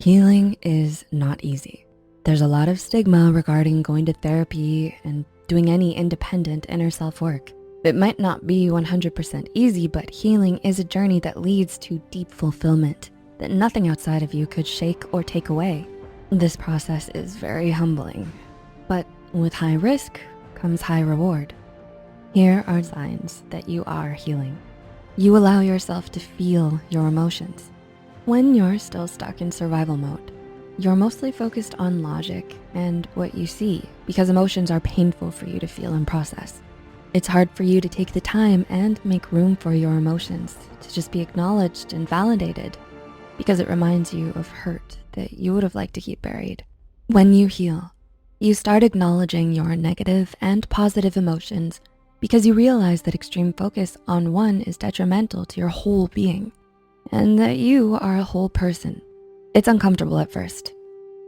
Healing is not easy. There's a lot of stigma regarding going to therapy and doing any independent inner self work. It might not be 100% easy, but healing is a journey that leads to deep fulfillment that nothing outside of you could shake or take away. This process is very humbling, but with high risk comes high reward. Here are signs that you are healing. You allow yourself to feel your emotions. When you're still stuck in survival mode, you're mostly focused on logic and what you see because emotions are painful for you to feel and process. It's hard for you to take the time and make room for your emotions to just be acknowledged and validated because it reminds you of hurt that you would have liked to keep buried. When you heal, you start acknowledging your negative and positive emotions because you realize that extreme focus on one is detrimental to your whole being and that you are a whole person. It's uncomfortable at first,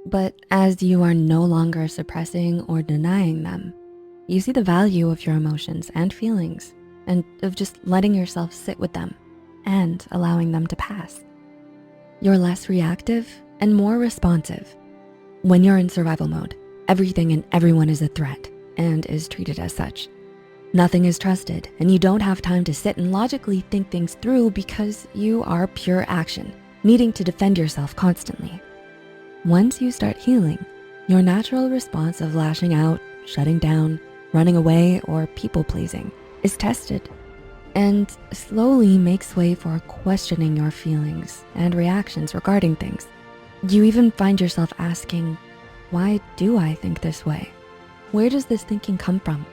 but as you are no longer suppressing or denying them, you see the value of your emotions and feelings and of just letting yourself sit with them and allowing them to pass. You're less reactive and more responsive. When you're in survival mode, everything and everyone is a threat and is treated as such. Nothing is trusted and you don't have time to sit and logically think things through because you are pure action, needing to defend yourself constantly. Once you start healing, your natural response of lashing out, shutting down, running away, or people-pleasing is tested and slowly makes way for questioning your feelings and reactions regarding things. You even find yourself asking, why do I think this way? Where does this thinking come from?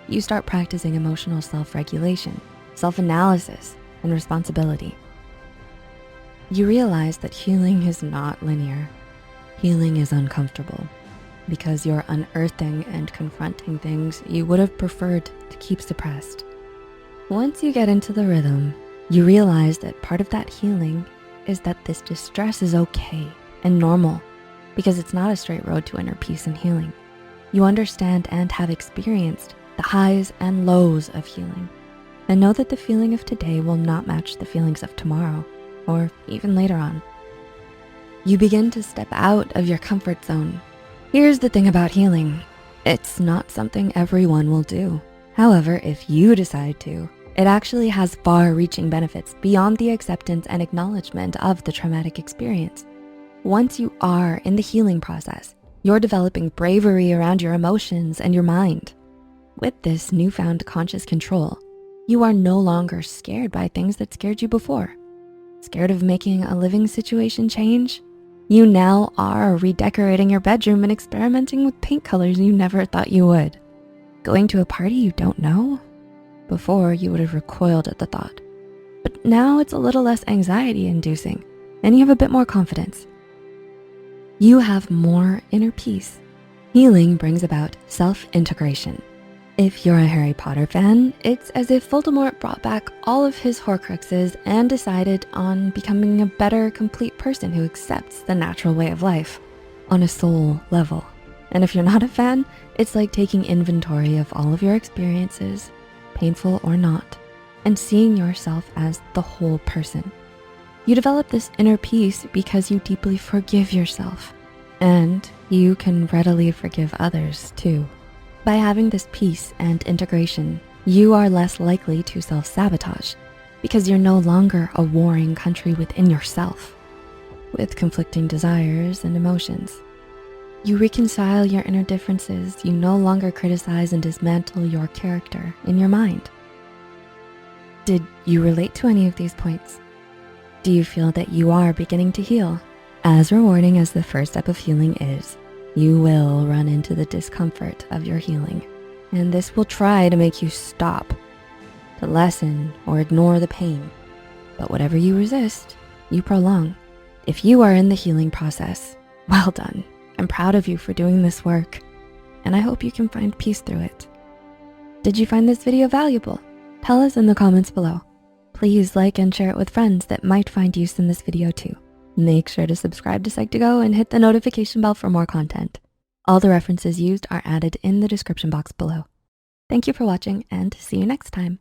You start practicing emotional self-regulation, self-analysis, and responsibility. You realize that healing is not linear. Healing is uncomfortable because you're unearthing and confronting things you would have preferred to keep suppressed. Once you get into the rhythm, you realize that part of that healing is that this distress is okay and normal because it's not a straight road to inner peace and healing. You understand and have experienced the highs and lows of healing and know that the feeling of today will not match the feelings of tomorrow or even later on. You begin to step out of your comfort zone. Here's the thing about healing. It's not something everyone will do. However, if you decide to, it actually has far-reaching benefits beyond the acceptance and acknowledgement of the traumatic experience. Once you are in the healing process, you're developing bravery around your emotions and your mind. With this newfound conscious control, you are no longer scared by things that scared you before. Scared of making a living situation change? You now are redecorating your bedroom and experimenting with paint colors you never thought you would. Going to a party you don't know? Before, you would have recoiled at the thought. But now it's a little less anxiety-inducing and you have a bit more confidence. You have more inner peace. Healing brings about self-integration. If you're a Harry Potter fan, it's as if Voldemort brought back all of his Horcruxes and decided on becoming a better, complete person who accepts the natural way of life on a soul level. And if you're not a fan, it's like taking inventory of all of your experiences, painful or not, and seeing yourself as the whole person. You develop this inner peace because you deeply forgive yourself, and you can readily forgive others too. By having this peace and integration, you are less likely to self-sabotage because you're no longer a warring country within yourself with conflicting desires and emotions. You reconcile your inner differences. You no longer criticize and dismantle your character in your mind. Did you relate to any of these points? Do you feel that you are beginning to heal? As rewarding as the first step of healing is, you will run into the discomfort of your healing, and this will try to make you stop, to lessen or ignore the pain. But whatever you resist, you prolong. If you are in the healing process, well done. I'm proud of you for doing this work, and I hope you can find peace through it. Did you find this video valuable? Tell us in the comments below. Please like and share it with friends that might find use in this video too. Make sure to subscribe to Sadeghi and hit the notification bell for more content. All the references used are added in the description box below. Thank you for watching and see you next time.